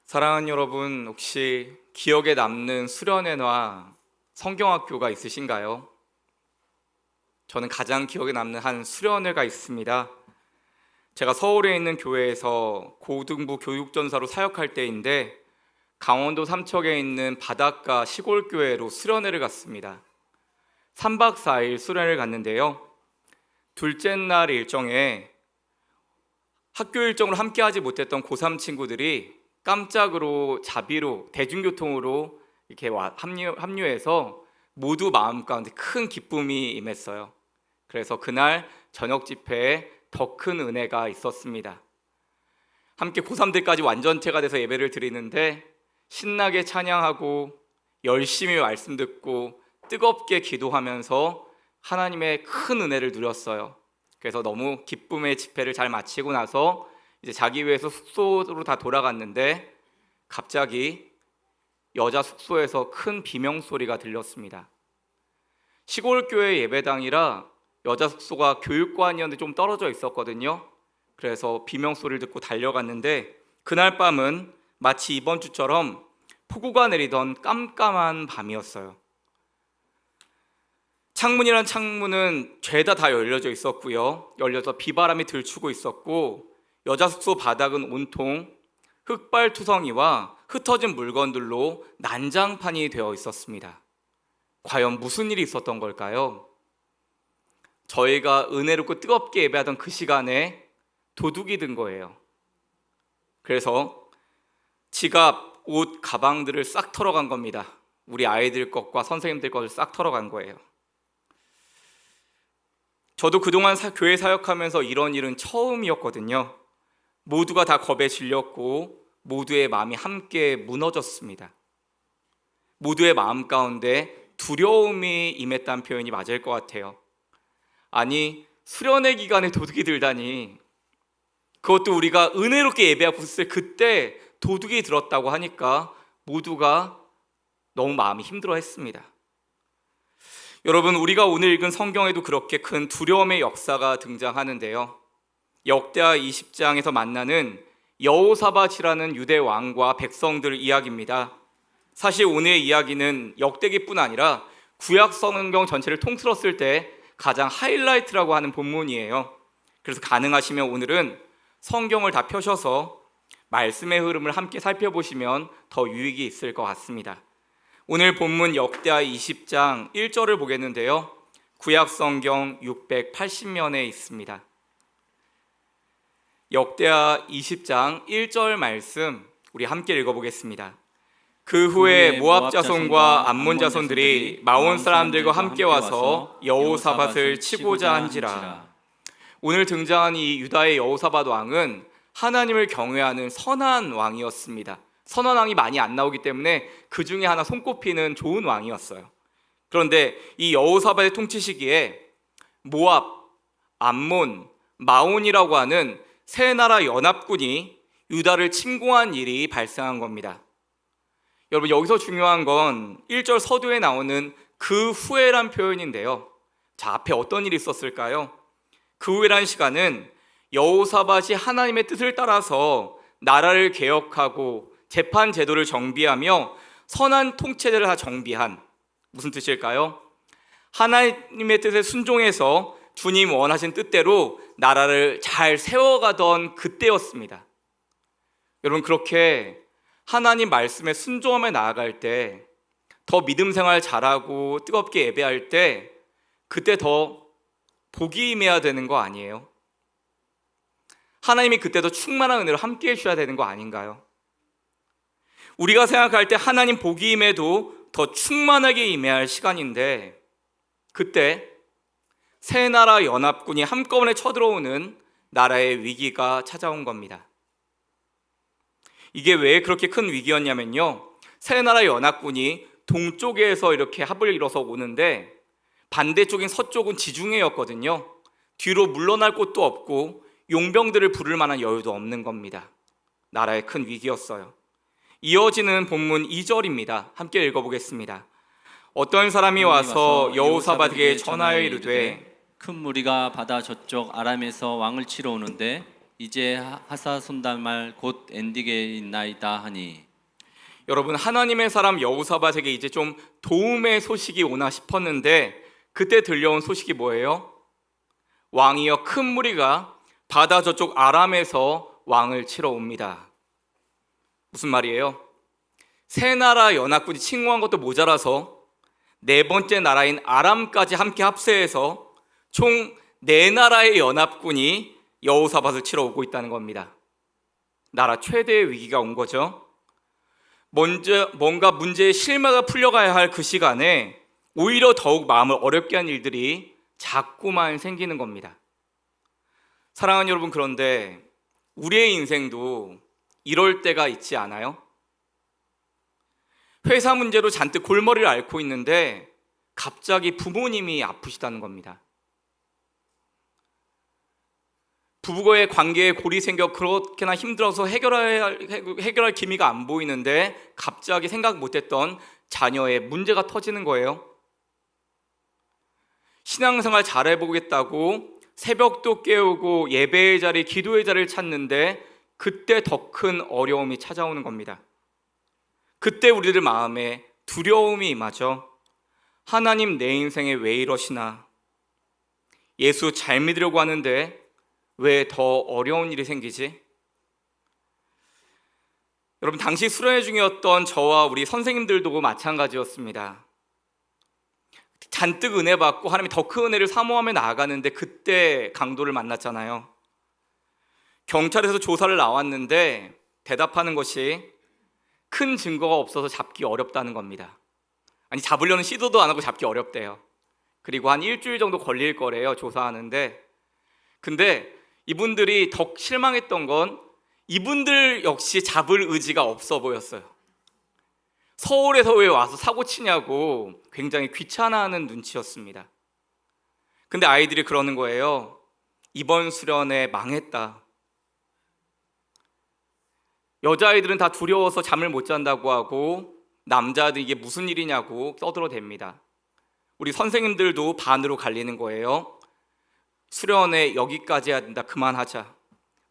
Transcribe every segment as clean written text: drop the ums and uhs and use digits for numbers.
사랑하는 여러분, 혹시 기억에 남는 수련회나 성경학교가 있으신가요? 저는 가장 기억에 남는 한 수련회가 있습니다. 제가 서울에 있는 교회에서 고등부 교육전사로 사역할 때인데 강원도 삼척에 있는 바닷가 시골교회로 수련회를 갔습니다. 3박 4일 수련회를 갔는데요. 둘째 날 일정에 학교 일정으로 함께 하지 못했던 고3 친구들이 깜짝으로 자비로 대중교통으로 이렇게 합류해서 모두 마음 가운데 큰 기쁨이 임했어요. 그래서 그날 저녁 집회에 더 큰 은혜가 있었습니다. 함께 고3들까지 완전체가 돼서 예배를 드리는데 신나게 찬양하고 열심히 말씀 듣고 뜨겁게 기도하면서 하나님의 큰 은혜를 누렸어요. 그래서 너무 기쁨의 집회를 잘 마치고 나서 이제 자기 위해서 숙소로 다 돌아갔는데 갑자기 여자 숙소에서 큰 비명소리가 들렸습니다. 시골교회 예배당이라 여자 숙소가 교육관이었는데 좀 떨어져 있었거든요. 그래서 비명소리를 듣고 달려갔는데 그날 밤은 마치 이번 주처럼 폭우가 내리던 깜깜한 밤이었어요. 창문이란 창문은 죄다 다 열려져 있었고요. 열려서 비바람이 들추고 있었고 여자 숙소 바닥은 온통 흑발투성이와 흩어진 물건들로 난장판이 되어 있었습니다. 과연 무슨 일이 있었던 걸까요? 저희가 은혜롭고 뜨겁게 예배하던 그 시간에 도둑이 든 거예요. 그래서 지갑, 옷, 가방들을 싹 털어간 겁니다. 우리 아이들 것과 선생님들 것을 싹 털어간 거예요. 저도 그동안 교회 사역하면서 이런 일은 처음이었거든요. 모두가 다 겁에 질렸고 모두의 마음이 함께 무너졌습니다. 모두의 마음 가운데 두려움이 임했다는 표현이 맞을 것 같아요. 아니, 수련회 기간에 도둑이 들다니, 그것도 우리가 은혜롭게 예배하고 있을 때 그때 도둑이 들었다고 하니까 모두가 너무 마음이 힘들어했습니다. 여러분, 우리가 오늘 읽은 성경에도 그렇게 큰 두려움의 역사가 등장하는데요. 역대하 20장에서 만나는 여호사밧이라는 유대 왕과 백성들 이야기입니다. 사실 오늘의 이야기는 역대기뿐 아니라 구약 성경 전체를 통틀었을 때 가장 하이라이트라고 하는 본문이에요. 그래서 가능하시면 오늘은 성경을 다 펴셔서 말씀의 흐름을 함께 살펴보시면 더 유익이 있을 것 같습니다. 오늘 본문 역대하 20장 1절을 보겠는데요. 구약 성경 680면에 있습니다. 역대하 20장 1절 말씀 우리 함께 읽어보겠습니다. 그 후에 모압 자손과 암몬 자손들이 마온 사람들과 함께 와서 여호사밧을 치고자 한지라. 오늘 등장한 이 유다의 여호사밧 왕은 하나님을 경외하는 선한 왕이었습니다. 선한 왕이 많이 안 나오기 때문에 그 중에 하나 손꼽히는 좋은 왕이었어요. 그런데 이 여호사밧의 통치 시기에 모압, 암몬, 마온이라고 하는 세 나라 연합군이 유다를 침공한 일이 발생한 겁니다. 여러분, 여기서 중요한 건 1절 서두에 나오는 그 후에란 표현인데요. 자, 앞에 어떤 일이 있었을까요? 그 후에란 시간은 여호사밧이 하나님의 뜻을 따라서 나라를 개혁하고 재판 제도를 정비하며 선한 통치제를 다 정비한, 무슨 뜻일까요? 하나님의 뜻에 순종해서 주님 원하신 뜻대로 나라를 잘 세워가던 그때였습니다. 여러분, 그렇게 하나님 말씀에 순종하며 나아갈 때, 더 믿음 생활 잘하고 뜨겁게 예배할 때 그때 더 복이 임해야 되는 거 아니에요? 하나님이 그때 더 충만한 은혜로 함께 해주셔야 되는 거 아닌가요? 우리가 생각할 때 하나님 복이 임해도 더 충만하게 임해야 할 시간인데 그때 세 나라 연합군이 한꺼번에 쳐들어오는 나라의 위기가 찾아온 겁니다. 이게 왜 그렇게 큰 위기였냐면요, 세 나라 연합군이 동쪽에서 이렇게 합을 이뤄서 오는데 반대쪽인 서쪽은 지중해였거든요. 뒤로 물러날 곳도 없고 용병들을 부를 만한 여유도 없는 겁니다. 나라의 큰 위기였어요. 이어지는 본문 2절입니다. 함께 읽어보겠습니다. 어떤 사람이 와서 여호사밧에게 전하여 이르되 큰 무리가 바다 저쪽 아람에서 왕을 치러 오는데 이제 하사손달말 곧 엔디게 있나이다 하니. 여러분, 하나님의 사람 여호사밧에게 이제 좀 도움의 소식이 오나 싶었는데 그때 들려온 소식이 뭐예요? 왕이여 큰 무리가 바다 저쪽 아람에서 왕을 치러 옵니다. 무슨 말이에요? 세 나라 연합군이 침공한 것도 모자라서 네 번째 나라인 아람까지 함께 합세해서 총 네 나라의 연합군이 여호사밧을 치러 오고 있다는 겁니다. 나라 최대의 위기가 온 거죠. 먼저 뭔가 문제의 실마가 풀려가야 할 그 시간에 오히려 더욱 마음을 어렵게 한 일들이 자꾸만 생기는 겁니다. 사랑하는 여러분, 그런데 우리의 인생도 이럴 때가 있지 않아요? 회사 문제로 잔뜩 골머리를 앓고 있는데 갑자기 부모님이 아프시다는 겁니다. 부부와의 관계에 골이 생겨 그렇게나 힘들어서 해결할 기미가 안 보이는데 갑자기 생각 못했던 자녀의 문제가 터지는 거예요. 신앙생활 잘해보겠다고 새벽도 깨우고 예배의 자리, 기도의 자리를 찾는데 그때 더 큰 어려움이 찾아오는 겁니다. 그때 우리들 마음에 두려움이 임하죠. 하나님, 내 인생에 왜 이러시나? 예수 잘 믿으려고 하는데 왜 더 어려운 일이 생기지? 여러분, 당시 수련회 중이었던 저와 우리 선생님들도 마찬가지였습니다. 잔뜩 은혜 받고 하나님이 더 큰 은혜를 사모하며 나아가는데 그때 강도를 만났잖아요. 경찰에서 조사를 나왔는데 대답하는 것이 큰 증거가 없어서 잡기 어렵다는 겁니다. 아니, 잡으려는 시도도 안 하고 잡기 어렵대요. 그리고 한 일주일 정도 걸릴 거래요, 조사하는데. 근데 이분들이 더 실망했던 건 이분들 역시 잡을 의지가 없어 보였어요. 서울에서 왜 와서 사고 치냐고 굉장히 귀찮아하는 눈치였습니다. 근데 아이들이 그러는 거예요. 이번 수련회 망했다. 여자아이들은 다 두려워서 잠을 못 잔다고 하고 남자들 이게 무슨 일이냐고 떠들어댑니다. 우리 선생님들도 반으로 갈리는 거예요. 수련회 여기까지 해야 된다. 그만하자.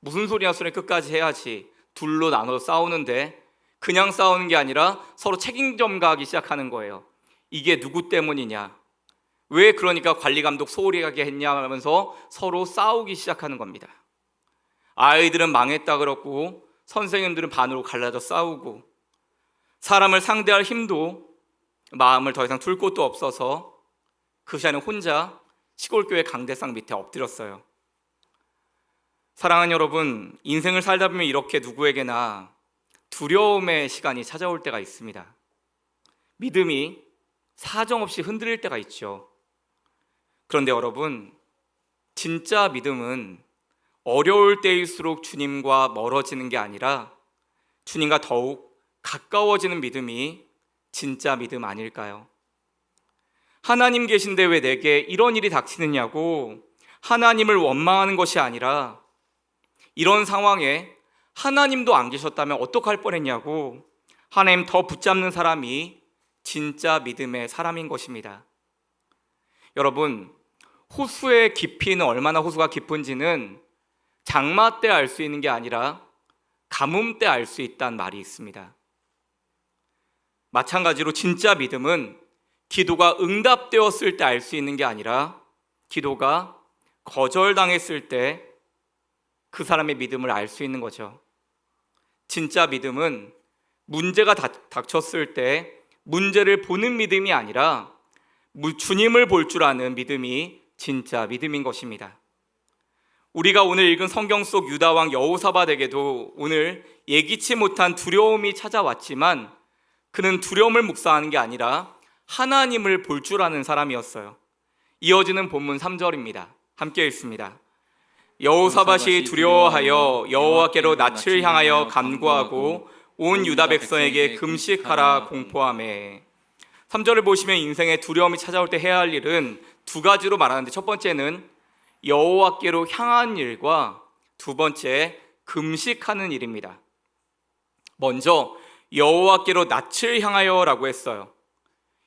무슨 소리야, 수련회 끝까지 해야지. 둘로 나눠서 싸우는데 그냥 싸우는 게 아니라 서로 책임 전가하기 시작하는 거예요. 이게 누구 때문이냐? 왜 그러니까 관리감독 소홀히 하게 했냐 하면서 서로 싸우기 시작하는 겁니다. 아이들은 망했다 그러고 선생님들은 반으로 갈라져 싸우고 사람을 상대할 힘도 마음을 더 이상 둘 곳도 없어서 그 시간에 혼자 시골교회 강대상 밑에 엎드렸어요. 사랑하는 여러분, 인생을 살다 보면 이렇게 누구에게나 두려움의 시간이 찾아올 때가 있습니다. 믿음이 사정없이 흔들릴 때가 있죠. 그런데 여러분, 진짜 믿음은 어려울 때일수록 주님과 멀어지는 게 아니라 주님과 더욱 가까워지는 믿음이 진짜 믿음 아닐까요? 하나님 계신데 왜 내게 이런 일이 닥치느냐고 하나님을 원망하는 것이 아니라 이런 상황에 하나님도 안 계셨다면 어떡할 뻔했냐고 하나님 더 붙잡는 사람이 진짜 믿음의 사람인 것입니다. 여러분, 호수의 깊이는 얼마나 호수가 깊은지는 장마 때 알 수 있는 게 아니라 가뭄 때 알 수 있다는 말이 있습니다. 마찬가지로 진짜 믿음은 기도가 응답되었을 때 알 수 있는 게 아니라 기도가 거절당했을 때 그 사람의 믿음을 알 수 있는 거죠. 진짜 믿음은 문제가 닥쳤을 때 문제를 보는 믿음이 아니라 주님을 볼 줄 아는 믿음이 진짜 믿음인 것입니다. 우리가 오늘 읽은 성경 속 유다왕 여호사밧에게도 오늘 예기치 못한 두려움이 찾아왔지만 그는 두려움을 묵상하는 게 아니라 하나님을 볼 줄 아는 사람이었어요. 이어지는 본문 3절입니다. 함께 읽습니다. 여호사밧이 두려워하여 여호와께로 낯을 향하여 간구하고 온 유다 백성에게 금식하라 공포하매. 3절을 보시면 인생에 두려움이 찾아올 때 해야 할 일은 두 가지로 말하는데 첫 번째는 여호와께로 향한 일과 두 번째 금식하는 일입니다. 먼저 여호와께로 낯을 향하여라고 했어요.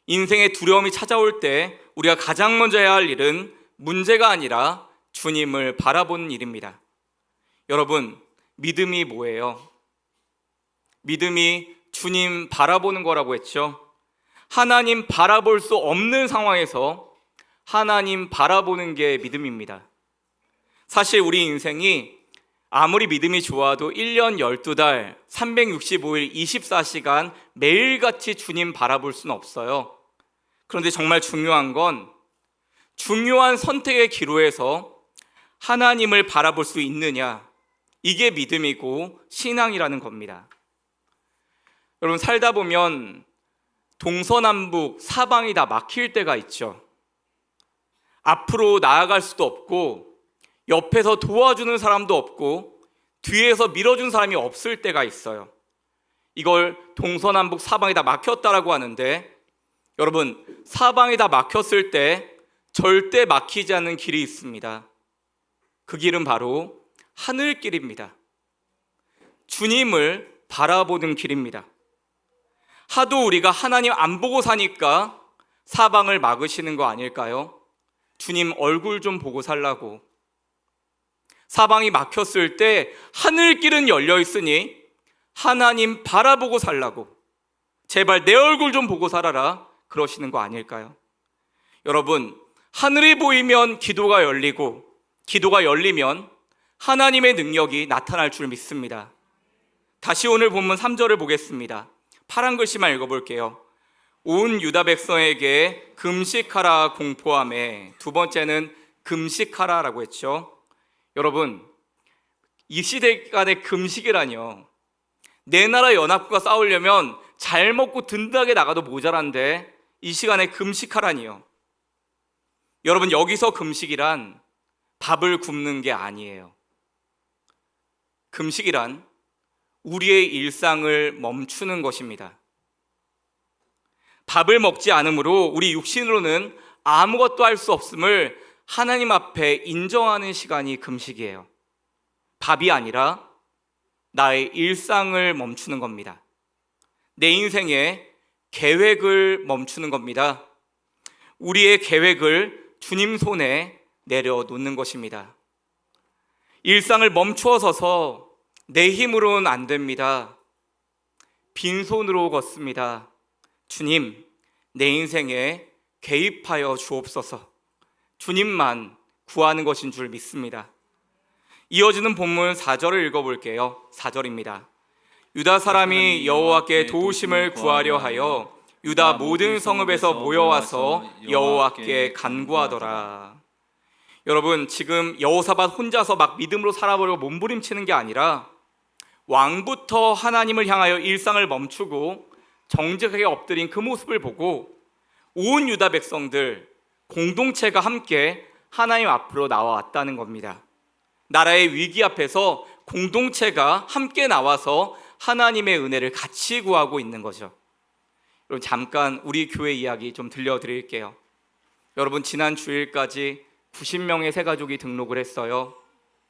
인생에 두려움이 찾아올 때 우리가 가장 먼저 해야 할 일은 문제가 아니라 주님을 바라보는 일입니다. 여러분, 믿음이 뭐예요? 믿음이 주님 바라보는 거라고 했죠. 하나님 바라볼 수 없는 상황에서 하나님 바라보는 게 믿음입니다. 사실 우리 인생이 아무리 믿음이 좋아도 1년 12달 365일 24시간 매일같이 주님 바라볼 수는 없어요. 그런데 정말 중요한 건 중요한 선택의 기로에서 하나님을 바라볼 수 있느냐, 이게 믿음이고 신앙이라는 겁니다. 여러분, 살다 보면 동서남북 사방이 다 막힐 때가 있죠. 앞으로 나아갈 수도 없고 옆에서 도와주는 사람도 없고 뒤에서 밀어준 사람이 없을 때가 있어요. 이걸 동서남북 사방이 다 막혔다라고 하는데, 여러분, 사방이 다 막혔을 때 절대 막히지 않는 길이 있습니다. 그 길은 바로 하늘길입니다. 주님을 바라보는 길입니다. 하도 우리가 하나님 안 보고 사니까 사방을 막으시는 거 아닐까요? 주님 얼굴 좀 보고 살라고. 사방이 막혔을 때 하늘길은 열려 있으니 하나님 바라보고 살라고. 제발 내 얼굴 좀 보고 살아라, 그러시는 거 아닐까요? 여러분, 하늘이 보이면 기도가 열리고 기도가 열리면 하나님의 능력이 나타날 줄 믿습니다. 다시 오늘 본문 3절을 보겠습니다. 파란 글씨만 읽어볼게요. 온 유다 백성에게 금식하라 공포하매. 두 번째는 금식하라라고 했죠. 여러분, 이 시대간의 금식이라뇨. 내 나라 연합국과 싸우려면 잘 먹고 든든하게 나가도 모자란데 이 시간에 금식하라니요. 여러분, 여기서 금식이란 밥을 굶는 게 아니에요. 금식이란 우리의 일상을 멈추는 것입니다. 밥을 먹지 않으므로 우리 육신으로는 아무것도 할 수 없음을 하나님 앞에 인정하는 시간이 금식이에요. 밥이 아니라 나의 일상을 멈추는 겁니다. 내 인생의 계획을 멈추는 겁니다. 우리의 계획을 주님 손에 내려놓는 것입니다. 일상을 멈추어 서서 내 힘으로는 안 됩니다. 빈손으로 걷습니다. 주님, 내 인생에 개입하여 주옵소서. 주님만 구하는 것인 줄 믿습니다. 이어지는 본문 4절을 읽어볼게요. 4절입니다. 유다 사람이 여호와께 도우심을 구하려 하여 유다 모든 성읍에서 모여와서 여호와께 간구하더라. 여러분, 지금 여호사밧 혼자서 막 믿음으로 살아보려고 몸부림치는 게 아니라 왕부터 하나님을 향하여 일상을 멈추고 정직하게 엎드린 그 모습을 보고 온 유다 백성들 공동체가 함께 하나님 앞으로 나와왔다는 겁니다. 나라의 위기 앞에서 공동체가 함께 나와서 하나님의 은혜를 같이 구하고 있는 거죠. 여러분, 잠깐 우리 교회 이야기 좀 들려드릴게요. 여러분, 지난 주일까지 90명의 새가족이 등록을 했어요.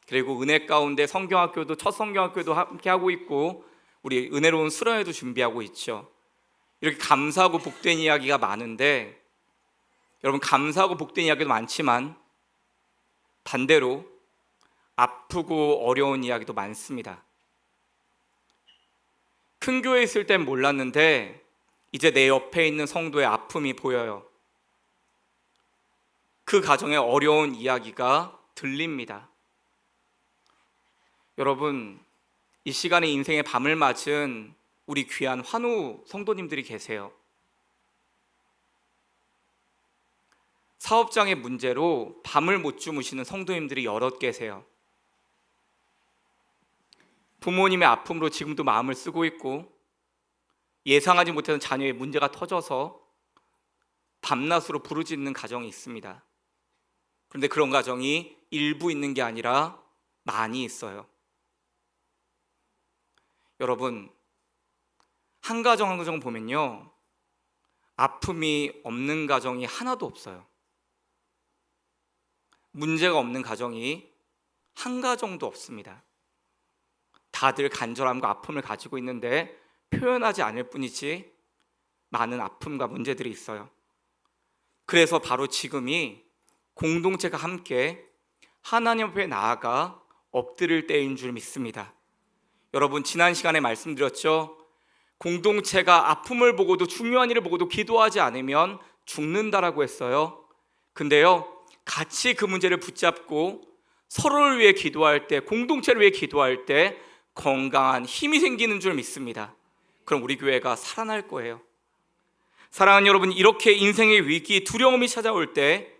그리고 은혜 가운데 성경학교도, 첫 성경학교도 함께 하고 있고 우리 은혜로운 수련회도 준비하고 있죠. 이렇게 감사하고 복된 이야기가 많은데, 여러분, 감사하고 복된 이야기도 많지만 반대로 아프고 어려운 이야기도 많습니다. 큰 교회에 있을 땐 몰랐는데 이제 내 옆에 있는 성도의 아픔이 보여요. 그 가정의 어려운 이야기가 들립니다. 여러분, 이 시간에 인생의 밤을 맞은 우리 귀한 환우 성도님들이 계세요. 사업장의 문제로 밤을 못 주무시는 성도님들이 여럿 계세요. 부모님의 아픔으로 지금도 마음을 쓰고 있고, 예상하지 못했던 자녀의 문제가 터져서 밤낮으로 부르짖는 가정이 있습니다. 그런데 그런 가정이 일부 있는 게 아니라 많이 있어요. 여러분, 한 가정 한 가정 보면요, 아픔이 없는 가정이 하나도 없어요. 문제가 없는 가정이 한 가정도 없습니다. 다들 간절함과 아픔을 가지고 있는데 표현하지 않을 뿐이지 많은 아픔과 문제들이 있어요. 그래서 바로 지금이 공동체가 함께 하나님 앞에 나아가 엎드릴 때인 줄 믿습니다. 여러분, 지난 시간에 말씀드렸죠? 공동체가 아픔을 보고도, 중요한 일을 보고도 기도하지 않으면 죽는다라고 했어요. 근데요, 같이 그 문제를 붙잡고 서로를 위해 기도할 때, 공동체를 위해 기도할 때 건강한 힘이 생기는 줄 믿습니다. 그럼 우리 교회가 살아날 거예요. 사랑하는 여러분, 이렇게 인생의 위기, 두려움이 찾아올 때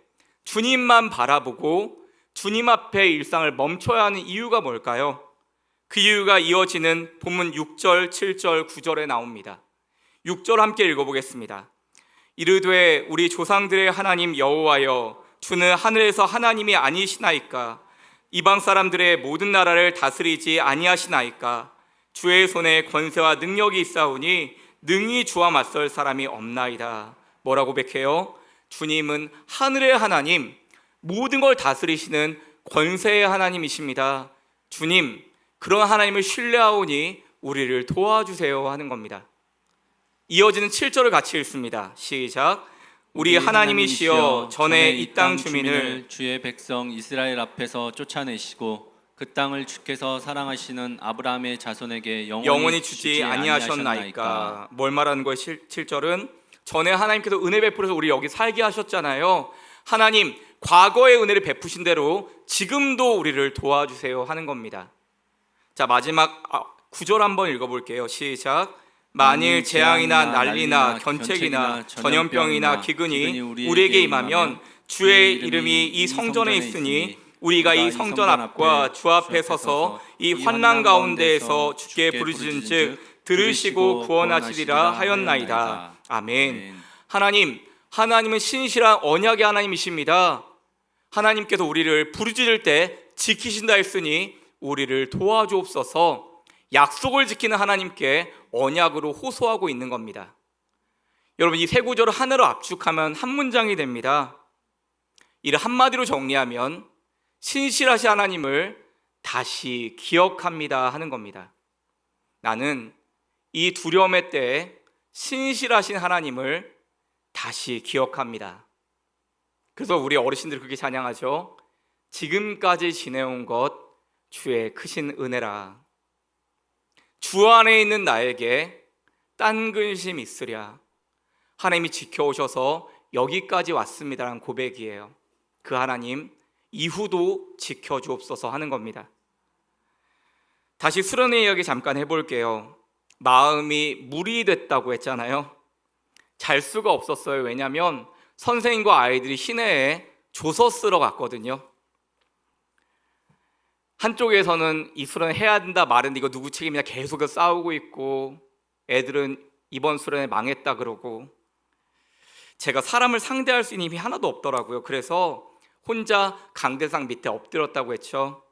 주님만 바라보고 주님 앞에 일상을 멈춰야 하는 이유가 뭘까요? 그 이유가 이어지는 본문 6절, 7절, 9절에 나옵니다. 6절 함께 읽어보겠습니다. 이르되 우리 조상들의 하나님 여호와여, 주는 하늘에서 하나님이 아니시나이까? 이방 사람들의 모든 나라를 다스리지 아니하시나이까? 주의 손에 권세와 능력이 있사오니 능히 주와 맞설 사람이 없나이다. 뭐라고 고백해요? 주님은 하늘의 하나님, 모든 걸 다스리시는 권세의 하나님이십니다. 주님, 그런 하나님을 신뢰하오니 우리를 도와주세요 하는 겁니다. 이어지는 7절을 같이 읽습니다. 시작. 우리 하나님이시여, 전에 이 땅 주민을 주의 백성 이스라엘 앞에서 쫓아내시고 그 땅을 주께서 사랑하시는 아브라함의 자손에게 영원히 주지 아니하셨나이까? 뭘 말하는 거예요? 7절은 전에 하나님께서 은혜 베풀어서 우리 여기 살게 하셨잖아요. 하나님, 과거의 은혜를 베푸신 대로 지금도 우리를 도와주세요 하는 겁니다. 자, 마지막 9절 한번 읽어볼게요. 시작. 만일 재앙이나 난리나 견책이나 전염병이나 기근이 우리에게 임하면 주의 이름이 이 성전에 있으니 우리가 이 성전 앞과 주 앞에 서서 이 환난 가운데에서 주께 부르짖은즉 들으시고 구원하시리라 하였나이다. 아멘. 하나님은 신실한 언약의 하나님이십니다. 하나님께서 우리를 부르짖을 때 지키신다 했으니 우리를 도와주옵소서. 약속을 지키는 하나님께 언약으로 호소하고 있는 겁니다. 여러분, 이 세 구절을 하나로 압축하면 한 문장이 됩니다. 이를 한마디로 정리하면 신실하신 하나님을 다시 기억합니다 하는 겁니다. 나는 이 두려움의 때에 신실하신 하나님을 다시 기억합니다. 그래서 우리 어르신들이 그렇게 찬양하죠. 지금까지 지내온 것 주의 크신 은혜라. 주 안에 있는 나에게 딴 근심 있으랴. 하나님이 지켜오셔서 여기까지 왔습니다라는 고백이에요. 그 하나님 이후도 지켜주옵소서 하는 겁니다. 다시 수련의 이야기 잠깐 해볼게요. 마음이 물이 됐다고 했잖아요. 잘 수가 없었어요. 왜냐하면 선생님과 아이들이 시내에 조서 쓰러 갔거든요. 한쪽에서는 이 수련 해야 된다 말은 이거 누구 책임이냐 계속 싸우고 있고, 애들은 이번 수련에 망했다 그러고, 제가 사람을 상대할 수 있는 힘이 하나도 없더라고요. 그래서 혼자 강대상 밑에 엎드렸다고 했죠.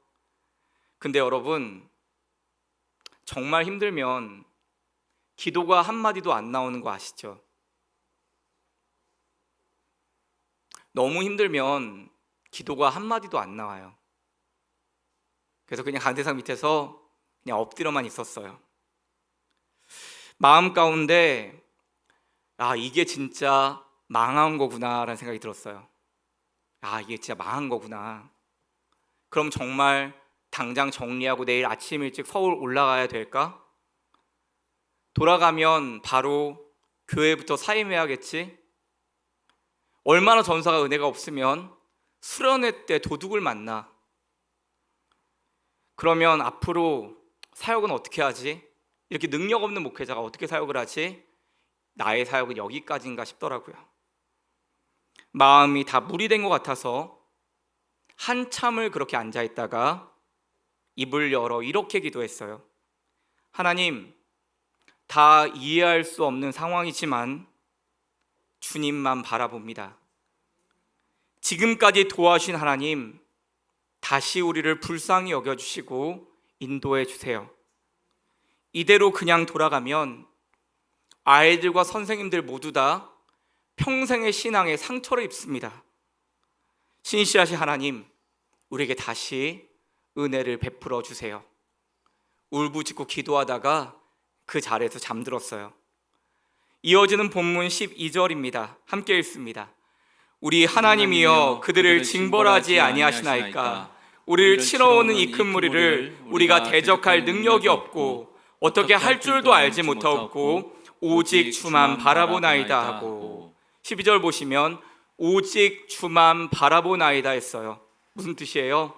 근데 여러분, 정말 힘들면 기도가 한마디도 안 나오는 거 아시죠? 너무 힘들면 기도가 한마디도 안 나와요. 그래서 그냥 강대상 밑에서 그냥 엎드려만 있었어요. 마음 가운데 이게 진짜 망한 거구나라는 생각이 들었어요. 이게 진짜 망한 거구나. 그럼 정말 당장 정리하고 내일 아침 일찍 서울 올라가야 될까? 돌아가면 바로 교회부터 사임해야겠지? 얼마나 전사가 은혜가 없으면 수련회 때 도둑을 만나. 그러면 앞으로 사역은 어떻게 하지? 이렇게 능력 없는 목회자가 어떻게 사역을 하지? 나의 사역은 여기까지인가 싶더라고요. 마음이 다 물이 된 것 같아서 한참을 그렇게 앉아있다가 입을 열어 이렇게 기도했어요. 하나님, 다 이해할 수 없는 상황이지만 주님만 바라봅니다. 지금까지 도와주신 하나님, 다시 우리를 불쌍히 여겨주시고 인도해 주세요. 이대로 그냥 돌아가면 아이들과 선생님들 모두 다 평생의 신앙에 상처를 입습니다. 신실하신 하나님, 우리에게 다시 은혜를 베풀어 주세요. 울부짖고 기도하다가 그 자리에서 잠들었어요. 이어지는 본문 12절입니다. 함께 읽습니다. 우리 하나님이여, 그들을 징벌하지 아니하시나이까? 우리를 치러오는 이 큰 무리를 우리가 대적할 능력이 없고 어떻게 할 줄도 알지 못하고 오직 주만 바라보나이다 하고 12절 보시면 오직 주만 바라보나이다 했어요. 무슨 뜻이에요?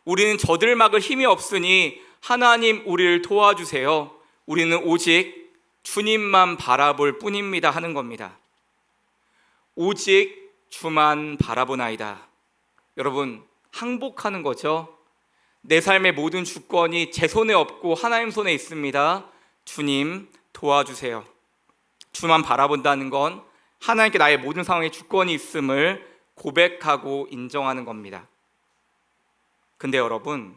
우리는 저들 막을 힘이 없으니 하나님 우리를 도와주세요. 우리는 오직 주님만 바라볼 뿐입니다 하는 겁니다. 오직 주만 바라보나이다. 여러분, 항복하는 거죠. 내 삶의 모든 주권이 제 손에 없고 하나님 손에 있습니다. 주님 도와주세요. 주만 바라본다는 건 하나님께 나의 모든 상황에 주권이 있음을 고백하고 인정하는 겁니다. 근데 여러분,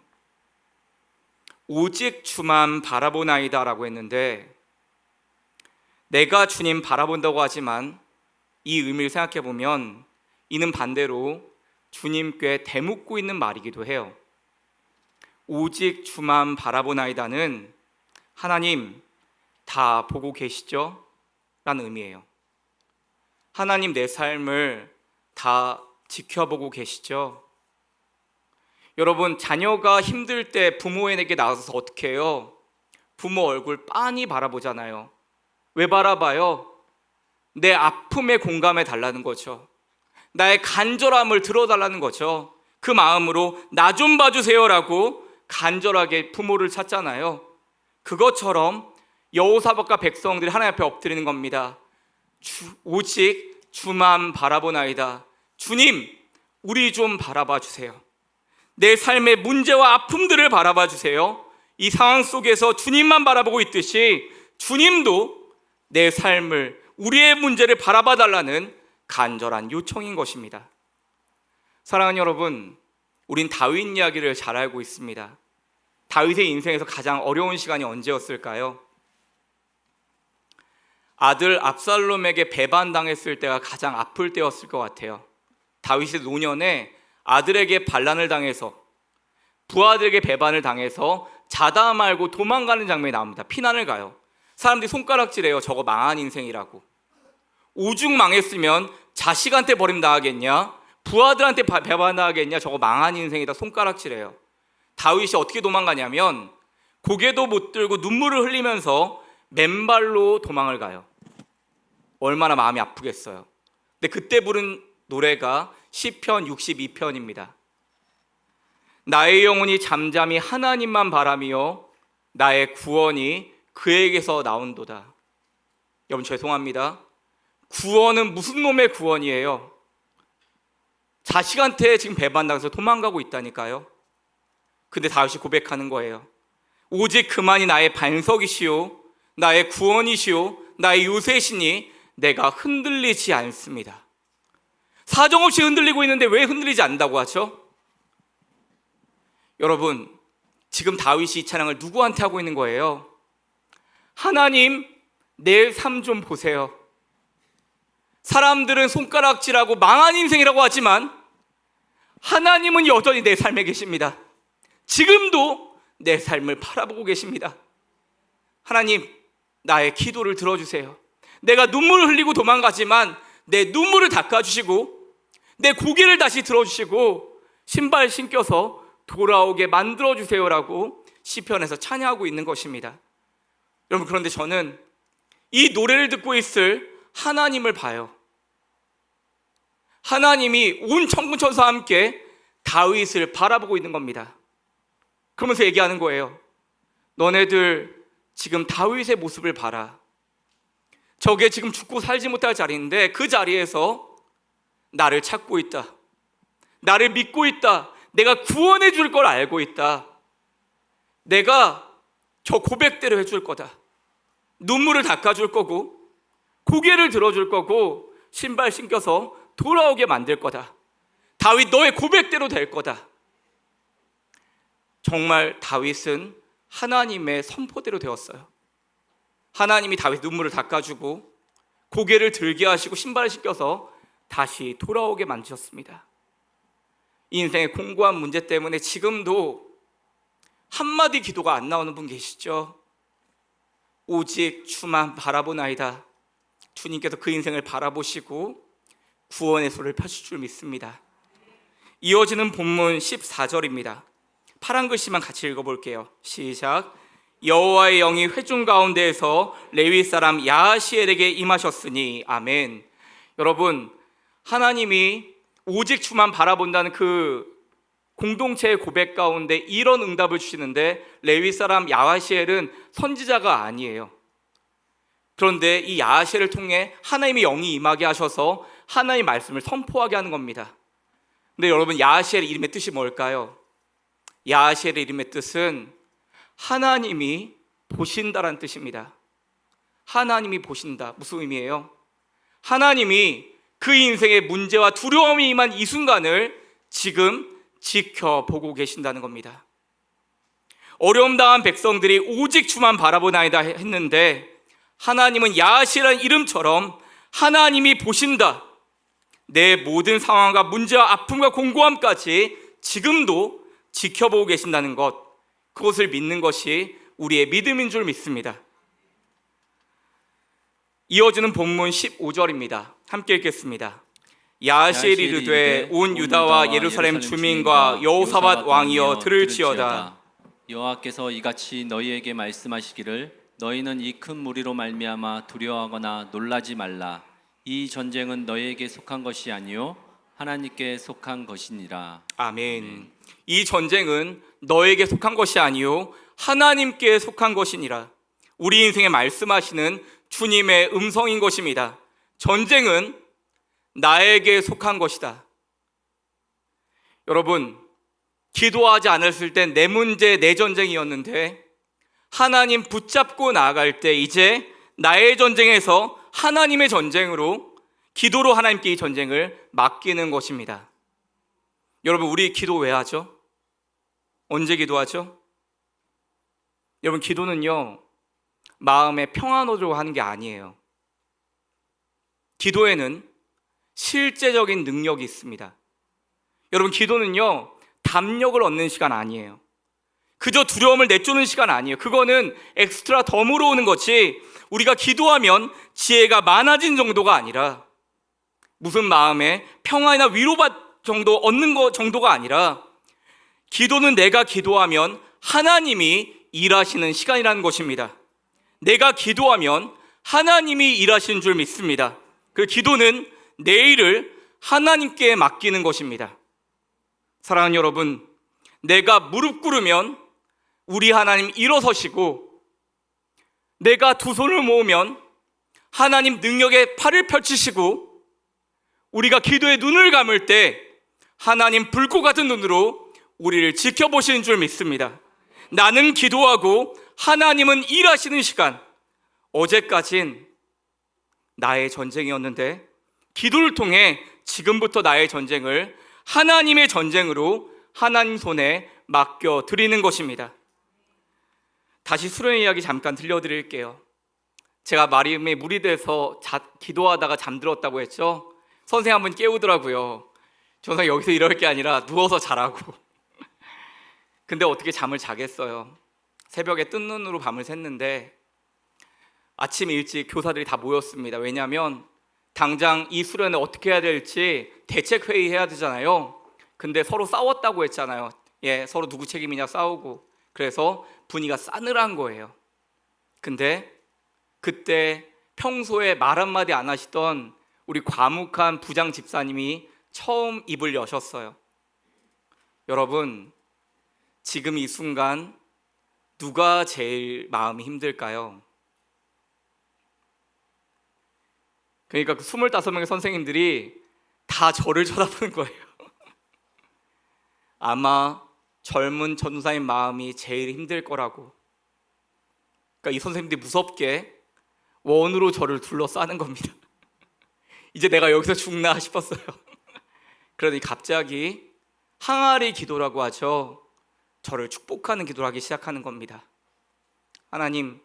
오직 주만 바라보나이다 라고 했는데 내가 주님 바라본다고 하지만 이 의미를 생각해 보면 이는 반대로 주님께 대묻고 있는 말이기도 해요. 오직 주만 바라보나이다는 하나님 다 보고 계시죠? 라는 의미예요. 하나님 내 삶을 다 지켜보고 계시죠? 여러분, 자녀가 힘들 때 부모에게 나가서 어떻게 해요? 부모 얼굴 빤히 바라보잖아요. 왜 바라봐요? 내 아픔에 공감해 달라는 거죠. 나의 간절함을 들어달라는 거죠. 그 마음으로 나 좀 봐주세요라고 간절하게 부모를 찾잖아요. 그것처럼 여호사밧과 백성들이 하나님 앞에 엎드리는 겁니다. 오직 주만 바라보나이다. 주님, 우리 좀 바라봐 주세요. 내 삶의 문제와 아픔들을 바라봐 주세요. 이 상황 속에서 주님만 바라보고 있듯이 주님도 내 삶을, 우리의 문제를 바라봐 달라는 간절한 요청인 것입니다. 사랑하는 여러분, 우린 다윗 이야기를 잘 알고 있습니다. 다윗의 인생에서 가장 어려운 시간이 언제였을까요? 아들 압살롬에게 배반당했을 때가 가장 아플 때였을 것 같아요. 다윗의 노년에 아들에게 반란을 당해서, 부하들에게 배반을 당해서 자다 말고 도망가는 장면이 나옵니다. 피난을 가요. 사람들이 손가락질해요. 저거 망한 인생이라고. 오죽 망했으면 자식한테 버림당하겠냐, 부하들한테 배반당하겠냐, 저거 망한 인생이다 손가락질해요. 다윗이 어떻게 도망가냐면 고개도 못 들고 눈물을 흘리면서 맨발로 도망을 가요. 얼마나 마음이 아프겠어요. 근데 그때 부른 노래가 시편 62편입니다. 나의 영혼이 잠잠히 하나님만 바라며 나의 구원이 그에게서 나온도다. 여러분, 죄송합니다. 구원은 무슨 놈의 구원이에요? 자식한테 지금 배반당해서 도망가고 있다니까요. 근데 다윗이 고백하는 거예요. 오직 그만이 나의 반석이시오, 나의 구원이시오, 나의 요새시니 내가 흔들리지 않습니다. 사정없이 흔들리고 있는데 왜 흔들리지 않는다고 하죠? 여러분, 지금 다윗이 이 찬양을 누구한테 하고 있는 거예요? 하나님, 내 삶 좀 보세요. 사람들은 손가락질하고 망한 인생이라고 하지만 하나님은 여전히 내 삶에 계십니다. 지금도 내 삶을 바라보고 계십니다. 하나님, 나의 기도를 들어주세요. 내가 눈물을 흘리고 도망가지만 내 눈물을 닦아주시고 내 고개를 다시 들어주시고 신발 신겨서 돌아오게 만들어주세요라고 시편에서 찬양하고 있는 것입니다. 여러분, 그런데 저는 이 노래를 듣고 있을 하나님을 봐요. 하나님이 온 천군천사와 함께 다윗을 바라보고 있는 겁니다. 그러면서 얘기하는 거예요. 너네들 지금 다윗의 모습을 봐라. 저게 지금 죽고 살지 못할 자리인데 그 자리에서 나를 찾고 있다. 나를 믿고 있다. 내가 구원해 줄 걸 알고 있다. 내가 저 고백대로 해줄 거다. 눈물을 닦아줄 거고 고개를 들어줄 거고 신발 신겨서 돌아오게 만들 거다. 다윗, 너의 고백대로 될 거다. 정말 다윗은 하나님의 선포대로 되었어요. 하나님이 다윗 눈물을 닦아주고 고개를 들게 하시고 신발을 신겨서 다시 돌아오게 만드셨습니다. 인생의 공고한 문제 때문에 지금도 한마디 기도가 안 나오는 분 계시죠? 오직 주만 바라보나이다. 주님께서 그 인생을 바라보시고 구원의 손을 펴실 줄 믿습니다. 이어지는 본문 14절입니다. 파란 글씨만 같이 읽어볼게요. 시작. 여호와의 영이 회중 가운데에서 레위 사람 야하시엘에게 임하셨으니. 아멘. 여러분, 하나님이 오직 주만 바라본다는 그 공동체의 고백 가운데 이런 응답을 주시는데, 레위 사람 야하시엘은 선지자가 아니에요. 그런데 이 야하시엘을 통해 하나님의 영이 임하게 하셔서 하나님의 말씀을 선포하게 하는 겁니다. 근데 여러분, 야하시엘의 이름의 뜻이 뭘까요? 야하시엘의 이름의 뜻은 하나님이 보신다라는 뜻입니다. 하나님이 보신다. 무슨 의미예요? 하나님이 그 인생의 문제와 두려움이 임한 이 순간을 지금 지켜보고 계신다는 겁니다. 어려움 당한 백성들이 오직 주만 바라보나이다 했는데, 하나님은 야하시라는 이름처럼 하나님이 보신다. 내 모든 상황과 문제와 아픔과 공고함까지 지금도 지켜보고 계신다는 것, 그것을 믿는 것이 우리의 믿음인 줄 믿습니다. 이어지는 본문 15절입니다. 함께 읽겠습니다. 야하시엘이 이르되 온 유다와 예루살렘 주민과 여호사밧 왕이여 들을지어다. 여호와께서 이같이 너희에게 말씀하시기를 너희는 이 큰 무리로 말미암아 두려워하거나 놀라지 말라. 이 전쟁은 너희에게 속한 것이 아니요 하나님께 속한 것이니라. 아멘. 이 전쟁은 너에게 속한 것이 아니요 하나님께 속한 것이니라. 우리 인생에 말씀하시는 주님의 음성인 것입니다. 전쟁은 나에게 속한 것이다. 여러분, 기도하지 않았을 땐 내 문제, 내 전쟁이었는데 하나님 붙잡고 나아갈 때 이제 나의 전쟁에서 하나님의 전쟁으로, 기도로 하나님께 이 전쟁을 맡기는 것입니다. 여러분, 우리 기도 왜 하죠? 언제 기도하죠? 여러분, 기도는요, 마음에 평안 얻으려고 하는 게 아니에요. 기도에는 실제적인 능력이 있습니다. 여러분, 기도는요, 담력을 얻는 시간 아니에요. 그저 두려움을 내쫓는 시간 아니에요. 그거는 엑스트라 덤으로 오는 것이, 우리가 기도하면 지혜가 많아진 정도가 아니라, 무슨 마음에 평안이나 위로받 정도 얻는 것 정도가 아니라, 기도는 내가 기도하면 하나님이 일하시는 시간이라는 것입니다. 내가 기도하면 하나님이 일하시는 줄 믿습니다. 그 기도는 내일을 하나님께 맡기는 것입니다. 사랑하는 여러분, 내가 무릎 꿇으면 우리 하나님 일어서시고, 내가 두 손을 모으면 하나님 능력의 팔을 펼치시고, 우리가 기도에 눈을 감을 때 하나님 불꽃 같은 눈으로 우리를 지켜보시는 줄 믿습니다. 나는 기도하고 하나님은 일하시는 시간, 어제까진 나의 전쟁이었는데 기도를 통해 지금부터 나의 전쟁을 하나님의 전쟁으로 하나님 손에 맡겨드리는 것입니다. 다시 수련의 이야기 잠깐 들려드릴게요. 제가 마리음에 물이 돼서 기도하다가 잠들었다고 했죠. 선생님 한 번 깨우더라고요. 저는 여기서 이럴 게 아니라 누워서 자라고. 근데 어떻게 잠을 자겠어요. 새벽에 뜬 눈으로 밤을 샜는데 아침 일찍 교사들이 다 모였습니다. 왜냐하면 당장 이 수련을 어떻게 해야 될지 대책회의 해야 되잖아요. 근데 서로 싸웠다고 했잖아요. 서로 누구 책임이냐 싸우고. 그래서 분위기가 싸늘한 거예요. 근데 그때 평소에 말 한마디 안 하시던 우리 과묵한 부장 집사님이 처음 입을 여셨어요. 여러분, 지금 이 순간 누가 제일 마음이 힘들까요? 그러니까 그 25명의 선생님들이 다 저를 쳐다보는 거예요. 아마 젊은 전도사님 마음이 제일 힘들 거라고. 그러니까 이 선생님들이 무섭게 원으로 저를 둘러싸는 겁니다. 이제 내가 여기서 죽나 싶었어요. 그러더니 갑자기 항아리 기도라고 하죠. 저를 축복하는 기도를 하기 시작하는 겁니다. 하나님,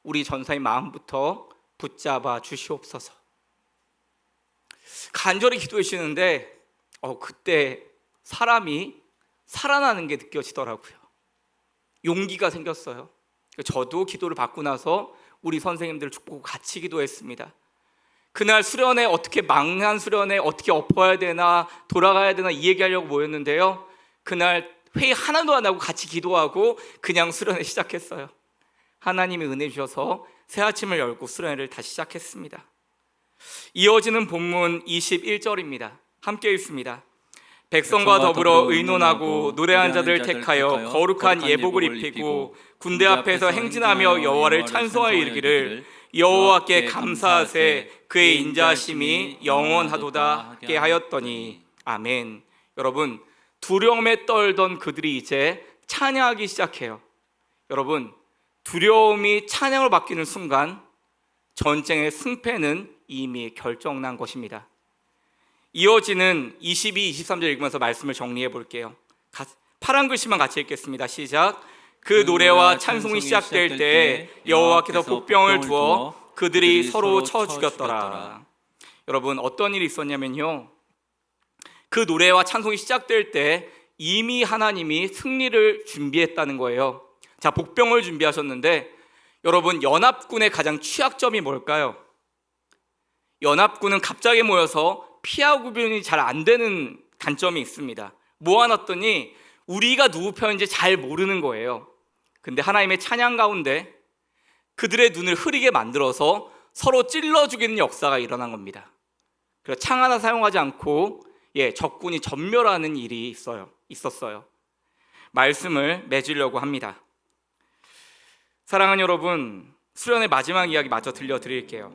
우리 전사의 마음부터 붙잡아 주시옵소서. 간절히 기도해 주시는데 그때 사람이 살아나는 게 느껴지더라고요. 용기가 생겼어요. 저도 기도를 받고 나서 우리 선생님들 축복하고 같이 기도했습니다. 그날 수련회 어떻게 망한 수련회 어떻게 엎어야 되나 돌아가야 되나 이 얘기하려고 모였는데요. 그날 회의 하나도 안 하고 같이 기도하고 그냥 수련회 시작했어요. 하나님이 은혜 주셔서 새 아침을 열고 수련회를 다시 시작했습니다. 이어지는 본문 21절입니다. 함께 읽습니다. 백성과 더불어 의논하고 노래한 자들 택하여 거룩한 예복을 입히고 군대 앞에서 행진하며 여호와를 찬송하여 이르기를 여호와께 감사하세 그의 인자하심이 영원하도다 하게 하였더니 아멘. 여러분, 두려움에 떨던 그들이 이제 찬양하기 시작해요. 여러분, 두려움이 찬양으로 바뀌는 순간 전쟁의 승패는 이미 결정난 것입니다. 이어지는 22, 23절 읽으면서 말씀을 정리해 볼게요. 파란 글씨만 같이 읽겠습니다. 시작. 그 노래와 찬송이 시작될 때 여호와께서 복병을 두어 그들이 서로 쳐 죽였더라. 여러분, 어떤 일이 있었냐면요, 그 노래와 찬송이 시작될 때 이미 하나님이 승리를 준비했다는 거예요. 자, 복병을 준비하셨는데 여러분, 연합군의 가장 취약점이 뭘까요? 연합군은 갑자기 모여서 피하 구분이 잘 안 되는 단점이 있습니다. 모아놨더니 우리가 누구 편인지 잘 모르는 거예요. 근데 하나님의 찬양 가운데 그들의 눈을 흐리게 만들어서 서로 찔러 죽이는 역사가 일어난 겁니다. 그래서 창 하나 사용하지 않고 적군이 전멸하는 일이 있었어요. 말씀을 맺으려고 합니다. 사랑하는 여러분, 수련의 마지막 이야기 마저 들려드릴게요.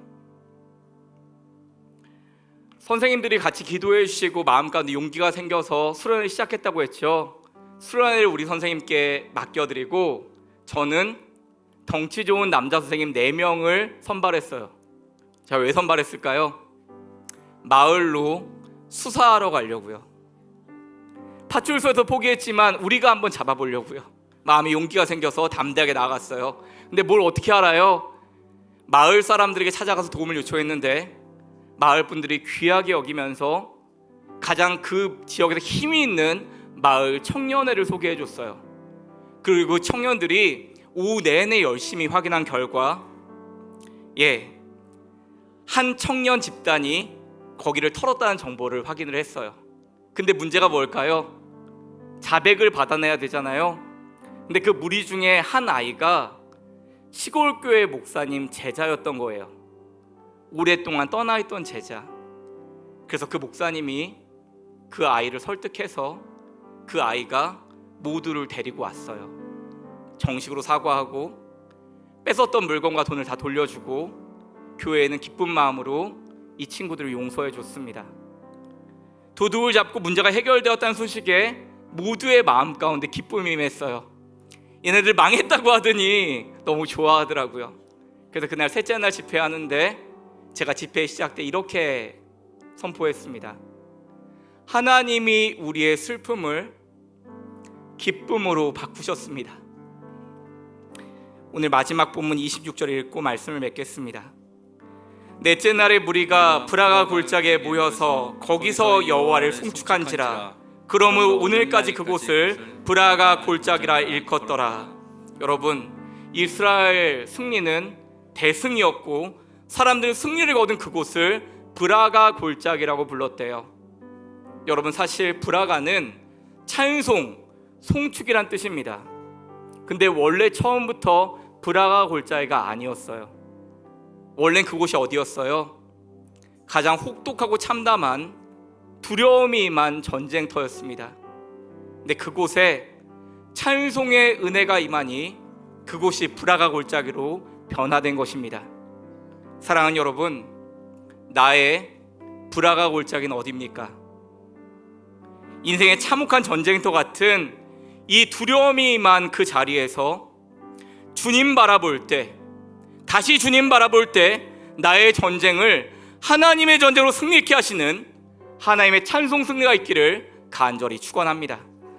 선생님들이 같이 기도해 주시고 마음 가운데 용기가 생겨서 수련을 시작했다고 했죠. 수련회를 우리 선생님께 맡겨드리고 저는 덩치 좋은 남자 선생님 4명을 선발했어요. 제가 왜 선발했을까요? 마을로 수사하러 가려고요. 파출소에서 포기했지만 우리가 한번 잡아보려고요. 마음에 용기가 생겨서 담대하게 나갔어요. 근데 뭘 어떻게 알아요? 마을 사람들에게 찾아가서 도움을 요청했는데 마을 분들이 귀하게 여기면서 가장 그 지역에서 힘이 있는 마을 청년회를 소개해 줬어요. 그리고 청년들이 오후 내내 열심히 확인한 결과 한 청년 집단이 거기를 털었다는 정보를 확인을 했어요. 근데 문제가 뭘까요? 자백을 받아내야 되잖아요. 근데 그 무리 중에 한 아이가 시골 교회 목사님 제자였던 거예요. 오랫동안 떠나 있던 제자. 그래서 그 목사님이 그 아이를 설득해서 그 아이가 모두를 데리고 왔어요. 정식으로 사과하고 뺏었던 물건과 돈을 다 돌려주고 교회에는 기쁜 마음으로 이 친구들을 용서해 줬습니다. 도둑을 잡고 문제가 해결되었다는 소식에 모두의 마음 가운데 기쁨이 임했어요. 얘네들 망했다고 하더니 너무 좋아하더라고요. 그래서 그날 셋째 날 집회하는데 제가 집회 시작 때 이렇게 선포했습니다. 하나님이 우리의 슬픔을 기쁨으로 바꾸셨습니다. 오늘 마지막 본문 26절 읽고 말씀을 맺겠습니다. 넷째 날에 무리가 브라가 골짜기에 모여서 거기서 여호와를 송축한지라. 그러므로 오늘까지 그곳을 브라가 골짜기라 일컫더라. 여러분, 이스라엘 승리는 대승이었고 사람들은 승리를 거둔 그곳을 브라가 골짜기라고 불렀대요. 여러분, 사실 브라가는 찬송, 송축이란 뜻입니다. 근데 원래 처음부터 브라가 골짜기가 아니었어요. 원래는 그곳이 어디였어요? 가장 혹독하고 참담한 두려움이 임한 전쟁터였습니다. 근데 그곳에 찬송의 은혜가 임하니 그곳이 브라가 골짜기로 변화된 것입니다. 사랑하는 여러분, 나의 브라가 골짜기는 어디입니까? 인생의 참혹한 전쟁터 같은 이 두려움이 임한 그 자리에서 주님 바라볼 때, 다시 주님 바라볼 때 나의 전쟁을 하나님의 전쟁으로 승리케 하시는 하나님의 찬송 승리가 있기를 간절히 축원합니다.